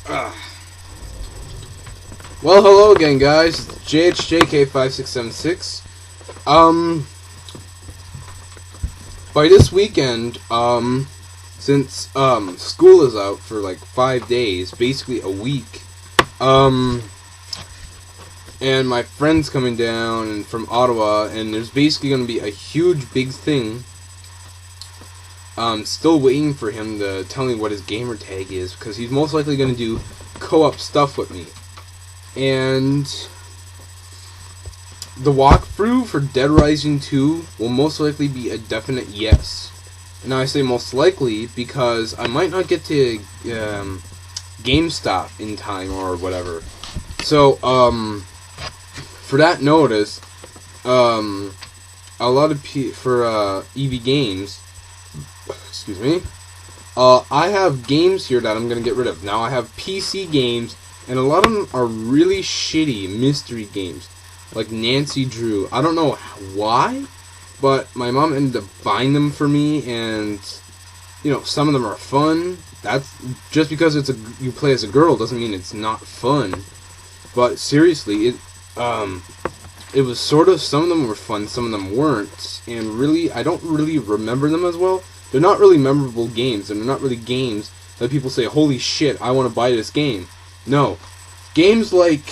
Well, hello again, guys. JHJK5676. By this weekend, since school is out for like 5 days, basically a week, and my friend's coming down from Ottawa, and there's basically going to be a huge, big thing. Still waiting for him to tell me what his gamer tag is, because he's most likely going to do co-op stuff with me. And the walkthrough for Dead Rising 2 will most likely be a definite yes. Now I say most likely because I might not get to GameStop in time or whatever. So, for that notice, a lot of for EV Games, excuse me, I have games here that I'm going to get rid of. Now I have PC games, and a lot of them are really shitty mystery games, like Nancy Drew. I don't know why, but my mom ended up buying them for me, and, you know, some of them are fun. That's just because you play as a girl doesn't mean it's not fun. But seriously, it was sort of, some of them were fun, some of them weren't, and really, I don't really remember them as well. They're not really memorable games, and they're not really games that people say, holy shit, I want to buy this game. No. Games like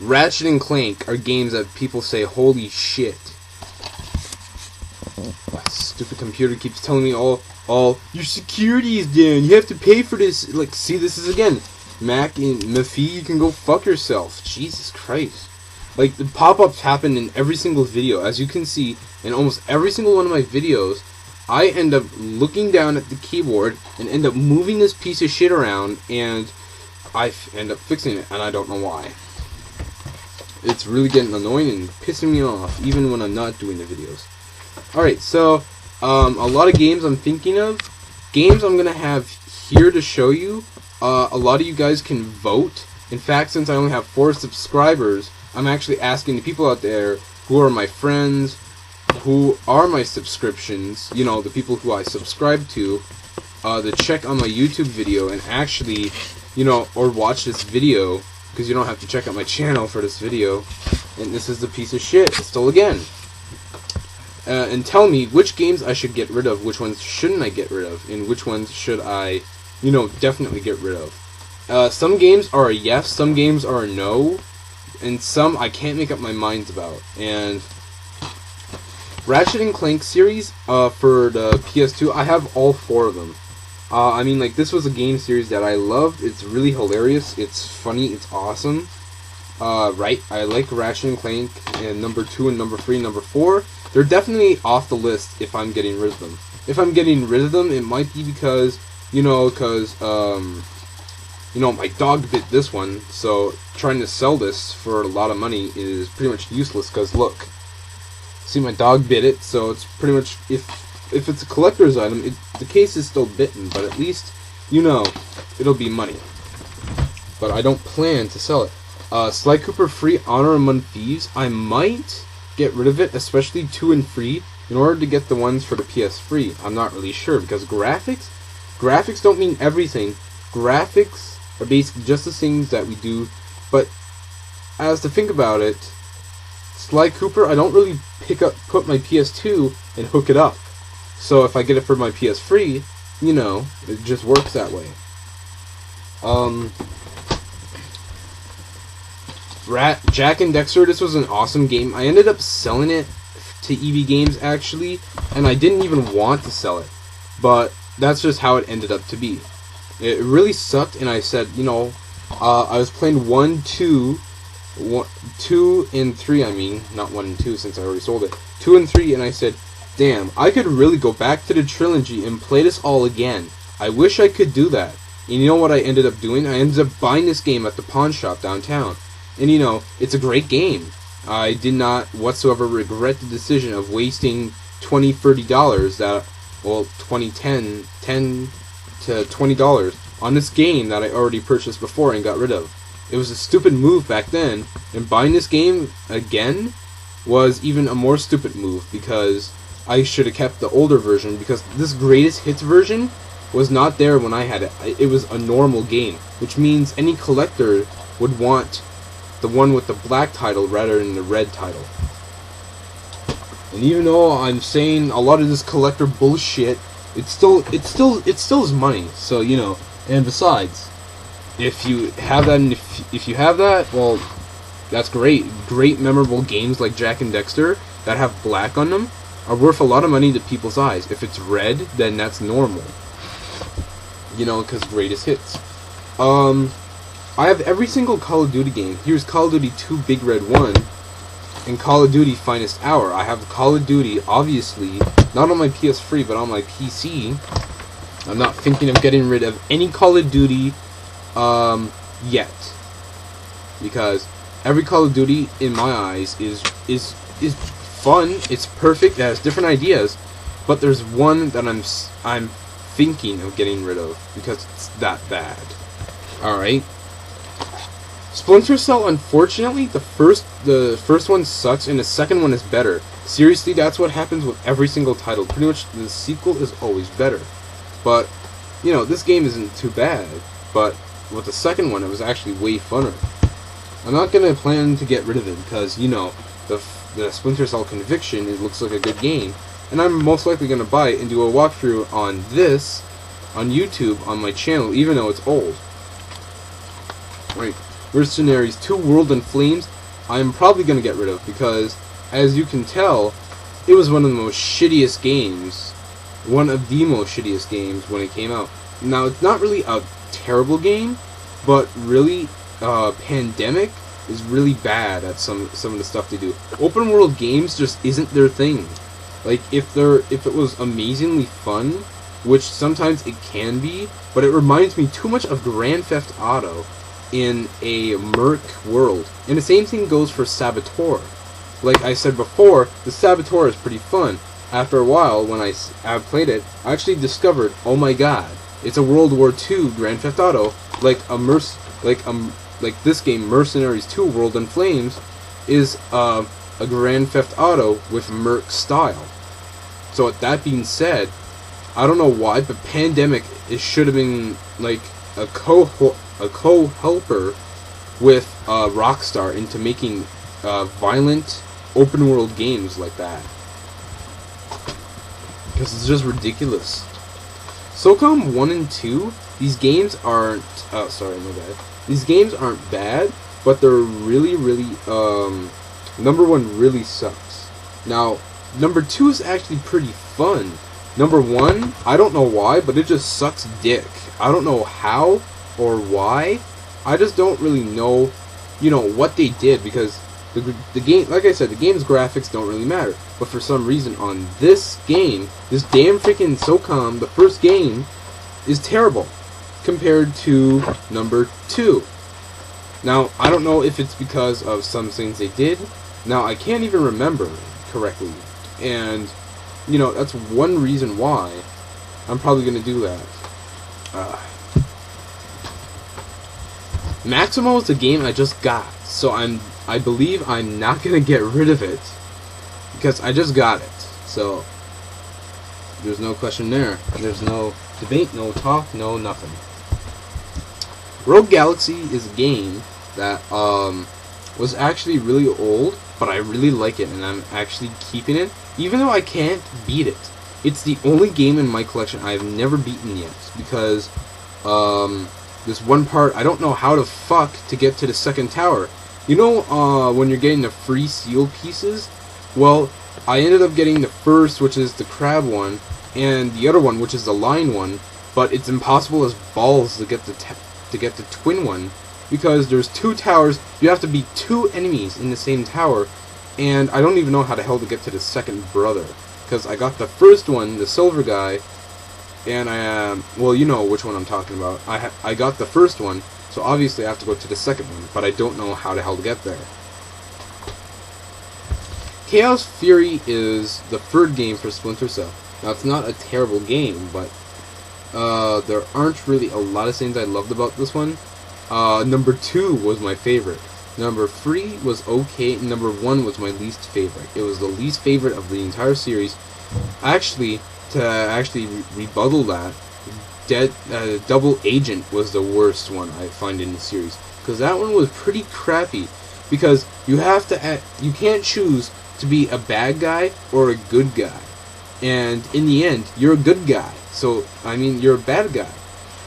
Ratchet and Clank are games that people say, holy shit. That stupid computer keeps telling me all your security is down, you have to pay for this. Like, see, this is again, Mac and Mafee, you can go fuck yourself. Jesus Christ. Like, the pop-ups happen in every single video. As you can see, in almost every single one of my videos, I end up looking down at the keyboard and end up moving this piece of shit around, and I end up fixing it, and I don't know why. It's really getting annoying and pissing me off, even when I'm not doing the videos. Alright, so, a lot of games I'm thinking of. Games I'm going to have here to show you. A lot of you guys can vote. In fact, since I only have 4 subscribers, I'm actually asking the people out there who are my friends, who are my subscriptions, you know, the people who I subscribe to check on my YouTube video and actually, you know, or watch this video, because you don't have to check out my channel for this video. And this is the piece of shit, still again. And tell me which games I should get rid of, which ones shouldn't I get rid of, and which ones should I, you know, definitely get rid of. Some games are a yes, some games are a no, and some I can't make up my mind about. And Ratchet and Clank series, for the PS2, I have all 4 of them. I mean, like, this was a game series that I loved. It's really hilarious, it's funny, it's awesome. Right, I like Ratchet and Clank, and number 2 and number 3 and number 4. They're definitely off the list if I'm getting rid of them. If I'm getting rid of them, it might be because, you know, my dog bit this one, so trying to sell this for a lot of money is pretty much useless, because look. See, my dog bit it, so it's pretty much, if it's a collector's item, the case is still bitten, but at least, you know, it'll be money. But I don't plan to sell it. Sly Cooper Free Honor Among Thieves, I might get rid of it, especially 2 and 3, in order to get the ones for the PS3. I'm not really sure, because graphics don't mean everything. Graphics are basically just the things that we do, but as to think about it, Sly Cooper, I don't really put my PS2 and hook it up. So if I get it for my PS3, you know, it just works that way. Jack and Dexter, this was an awesome game. I ended up selling it to EV Games, actually, and I didn't even want to sell it. But that's just how it ended up to be. It really sucked, and I said, you know, I was playing 1, 2, 2 and 3, I mean, not 1 and 2 since I already sold it. 2 and 3, and I said, damn, I could really go back to the trilogy and play this all again. I wish I could do that. And you know what I ended up doing? I ended up buying this game at the pawn shop downtown. And you know, it's a great game. I did not whatsoever regret the decision of wasting $20, $30 that, well, $10 to $20 on this game that I already purchased before and got rid of. It was a stupid move back then, and buying this game again was even a more stupid move, because I should have kept the older version, because this greatest hits version was not there when I had it. It was a normal game, which means any collector would want the one with the black title rather than the red title. And even though I'm saying a lot of this collector bullshit, it's still is money. So, you know, and besides, if you have that, and if you have that, well, that's great. Great memorable games like Jak and Daxter that have black on them are worth a lot of money to people's eyes. If it's red, then that's normal. You know, because greatest hits. I have every single Call of Duty game. Here's Call of Duty 2 Big Red 1 and Call of Duty Finest Hour. I have Call of Duty, obviously, not on my PS3, but on my PC. I'm not thinking of getting rid of any Call of Duty yet. Because every Call of Duty, in my eyes, is fun. It's perfect. It has different ideas. But there's one that I'm thinking of getting rid of because it's that bad. Alright. Splinter Cell, unfortunately, the first one sucks and the second one is better. Seriously, that's what happens with every single title. Pretty much the sequel is always better. But, you know, this game isn't too bad. But with the second one, it was actually way funner. I'm not going to plan to get rid of it because, you know, the Splinter Cell Conviction, it looks like a good game. And I'm most likely going to buy it and do a walkthrough on this, on YouTube, on my channel, even though it's old. Right. Mercenaries 2 World in Flames, I'm probably going to get rid of because, as you can tell, it was one of the most shittiest games. One of the most shittiest games when it came out. Now, it's not really a terrible game, but really, Pandemic is really bad at some of the stuff they do. Open world games just isn't their thing. Like, if it was amazingly fun, which sometimes it can be, but it reminds me too much of Grand Theft Auto in a Merc world. And the same thing goes for Saboteur. Like I said before, the Saboteur is pretty fun. After a while, when I played it, I actually discovered, oh my god, it's a World War II Grand Theft Auto, like this game, Mercenaries 2 World in Flames, is a Grand Theft Auto with Merc style. So with that being said, I don't know why, but Pandemic, it should have been like a co-helper with Rockstar into making violent open world games like that. Because it's just ridiculous. SOCOM 1 and 2, these games aren't... Oh, sorry, my bad. These games aren't bad, but they're really, number 1 really sucks. Now, number 2 is actually pretty fun. Number 1, I don't know why, but it just sucks dick. I don't know how or why. I just don't really know, you know, what they did, because the game, like I said, the game's graphics don't really matter. But for some reason on this game, this damn freaking SOCOM, the first game, is terrible compared to number 2. Now, I don't know if it's because of some things they did. Now, I can't even remember correctly. And, you know, that's one reason why I'm probably going to do that. Maximo is a game I just got, so I believe I'm not going to get rid of it, because I just got it. So, there's no question there. There's no debate, no talk, no nothing. Rogue Galaxy is a game that was actually really old, but I really like it, and I'm actually keeping it, even though I can't beat it. It's the only game in my collection I've never beaten yet, because this one part, I don't know how to fuck to get to the second tower. You know, when you're getting the free seal pieces? Well, I ended up getting the first, which is the crab one, and the other one, which is the lion one, but it's impossible as balls to get the twin one, because there's 2 towers. You have to beat 2 enemies in the same tower, and I don't even know how the hell to get to the second brother, because I got the first one, the silver guy, and well, you know which one I'm talking about. I got the first one, so obviously I have to go to the second one, but I don't know how the hell to get there. Chaos Fury is the third game for Splinter Cell. Now, it's not a terrible game, but there aren't really a lot of things I loved about this one. Number 2 was my favorite. Number 3 was okay, and number 1 was my least favorite. It was the least favorite of the entire series. Actually, to rebuttal that, Double Agent was the worst one I find in the series, because that one was pretty crappy, because you can't choose to be a bad guy or a good guy, and in the end you're a good guy, so I mean you're a bad guy,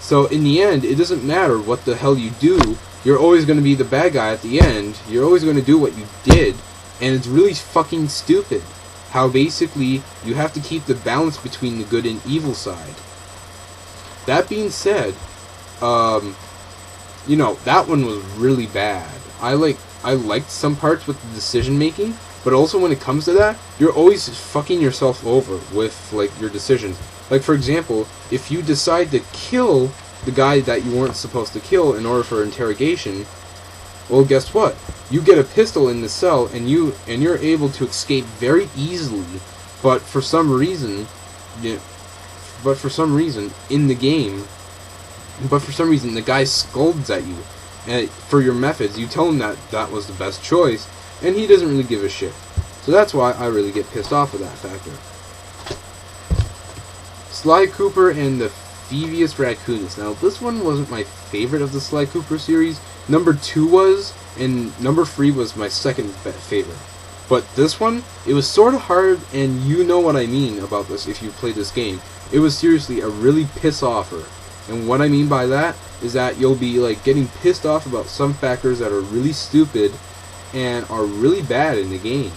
so in the end it doesn't matter what the hell you do, you're always going to be the bad guy at the end, you're always going to do what you did, and it's really fucking stupid how basically you have to keep the balance between the good and evil side. That being said, you know, that one was really bad. I liked some parts with the decision making, but also when it comes to that, you're always fucking yourself over with like your decisions. Like for example, if you decide to kill the guy that you weren't supposed to kill in order for interrogation, well, guess what? You get a pistol in the cell, and you're able to escape very easily. But for some reason, in the game, the guy scolds at you, and for your methods, you tell him that was the best choice, and he doesn't really give a shit. So that's why I really get pissed off with that factor. Sly Cooper and the Devious Raccoons. Now, this one wasn't my favorite of the Sly Cooper series. Number 2 was, and number 3 was my second favorite. But this one, it was sort of hard, and you know what I mean about this if you played this game. It was seriously a really piss-offer. And what I mean by that is that you'll be like getting pissed off about some factors that are really stupid and are really bad in the game.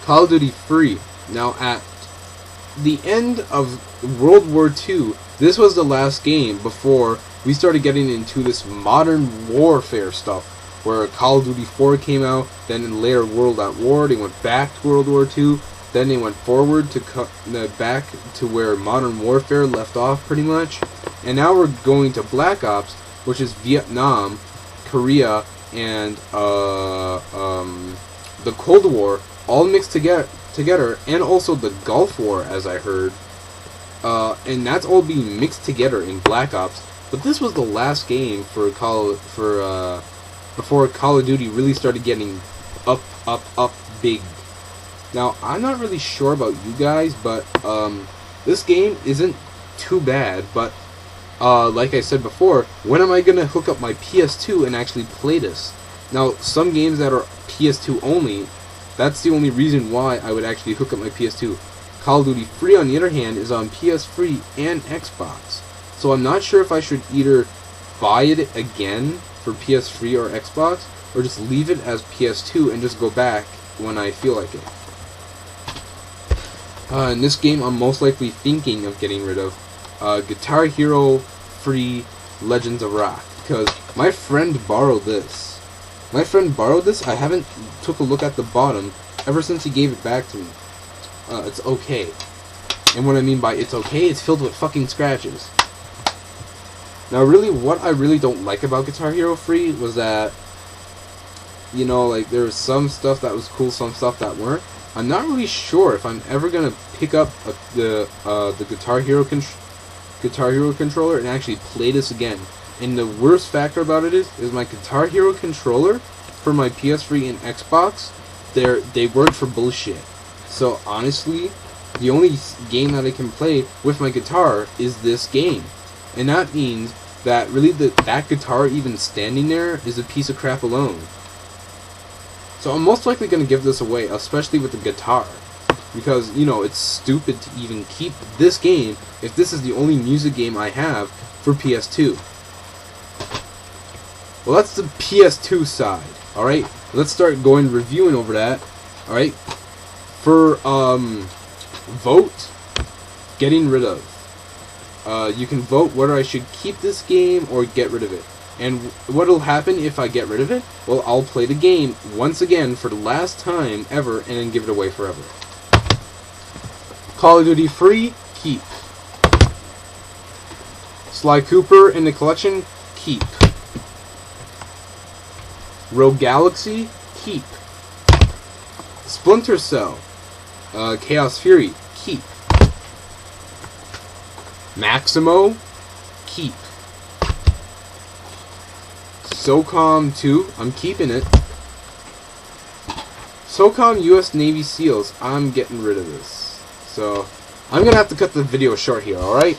Call of Duty Free. Now, at the end of World War II, this was the last game before we started getting into this modern warfare stuff, where Call of Duty 4 came out, then in later World at War, they went back to World War II, then they went forward to back to where Modern Warfare left off pretty much, and now we're going to Black Ops, which is Vietnam, Korea, and the Cold War, all mixed together, and also the Gulf War, as I heard, and that's all being mixed together in Black Ops. But this was the last game before Call of Duty really started getting up big. Now, I'm not really sure about you guys, but this game isn't too bad, but like I said before, when am I going to hook up my PS2 and actually play this? Now, some games that are PS2 only, that's the only reason why I would actually hook up my PS2. Call of Duty Free, on the other hand, is on PS3 and Xbox. So I'm not sure if I should either buy it again for PS3 or Xbox, or just leave it as PS2 and just go back when I feel like it. In this game, I'm most likely thinking of getting rid of Guitar Hero Free Legends of Rock, because my friend borrowed this. I haven't took a look at the bottom ever since he gave it back to me. It's okay. And what I mean by it's okay, it's filled with fucking scratches. Now, really, what I really don't like about Guitar Hero Free was that, you know, like, there was some stuff that was cool, some stuff that weren't. I'm not really sure if I'm ever gonna pick up the Guitar Hero controller and actually play this again. And the worst factor about it is my Guitar Hero controller for my PS3 and Xbox, they work for bullshit. So honestly, the only game that I can play with my guitar is this game, and that means that really that guitar even standing there is a piece of crap alone. So I'm most likely going to give this away, especially with the guitar, because, you know, it's stupid to even keep this game if this is the only music game I have for PS2. Well, that's the PS2 side, alright? Let's start reviewing over that, alright? For, vote, getting rid of. You can vote whether I should keep this game or get rid of it. And what'll happen if I get rid of it? Well, I'll play the game once again for the last time ever and then give it away forever. Call of Duty Free, keep. Sly Cooper in the collection, keep. Rogue Galaxy, keep. Splinter Cell, Chaos Fury, keep. Maximo, keep. SOCOM 2, I'm keeping it. SOCOM US Navy SEALs, I'm getting rid of this. So, I'm gonna have to cut the video short here, alright?